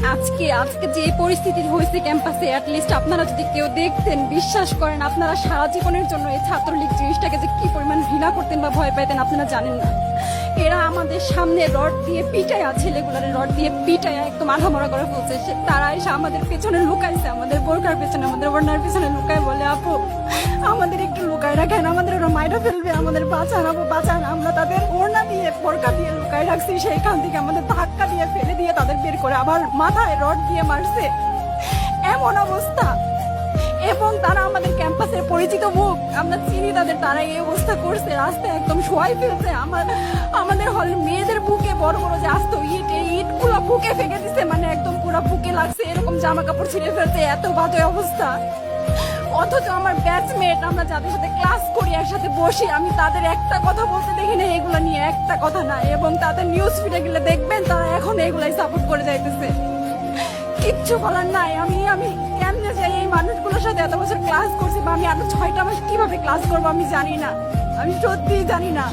আজকে আজকে যে পরিস্থিতি হয়েছে ক্যাম্পাসে, অ্যাটলিস্ট আপনারা যদি কেউ দেখতেন, বিশ্বাস করেন আপনারা সারা জীবনের জন্য এই ছাত্রলীগ জিনিসটাকে যে কি পরিমাণ ঘৃণা করতেন বা ভয় পাইতেন আপনারা জানেন না। এরা আমাদের সামনে রড দিয়ে পিটায়, ছেলেগুলার রড দিয়ে পিটায় একদম আধামরা করে ফেলছে। তারা এসে আমাদের পেছনে লুকাইছে, আমাদের বোরকার পেছনে, আমাদের ওড়নার পেছনে লুকায়, বলে আপু আমাদের একটু লুকায় রাখেন, আমাদের ওরা মাইরা ফেলবে, আমাদের বাঁচান আপু বাঁচান। আমরা তাদের ওড়না দিয়ে বোরকা দিয়ে লুকায় রাখছি, সেইখান থেকে আমাদের ধাক্কা দিয়ে ফেলে দিয়ে তাদের বের করে আবার মাথায় রড দিয়ে মারছে, এমন অবস্থা। এবং তারা আমাদের ক্যাম্পাসের পরিচিত মুখ, আমরা চিনি তাদের, তারা এই অবস্থা করছে, রাস্তায় একদম শোয়াই ফেলছে। আমাদের হল মেয়েদের বুকে বড় বড় যে আসতো ইট, এই ইট গুলো বুকে ফেঁকে দিচ্ছে, মানে একদম পুরো বুকে লাগছে, এরকম জামা কাপড় ছিঁড়ে ফেলছে, এত বাজে অবস্থা। অথচ আমার ব্যাচমেট, আমরা যাদের সাথে ক্লাস করি, একসাথে বসি, আমি তাদের একটা কথা বলতে দেখি না এগুলো নিয়ে, একটা কথা না। এবং তাদের নিউজ ফিডে গেলে দেখবেন তারা এখন এগুলাই সাপোর্ট করে যাইতেছে। কিচ্ছু বলার নাই। আমি কেমনে যাই এই মানুষগুলোর সাথে এত বছর ক্লাস করছি, বা আমি আরো 6টা মাস কিভাবে ক্লাস করবো আমি জানি না, আমি সত্যিই জানি না।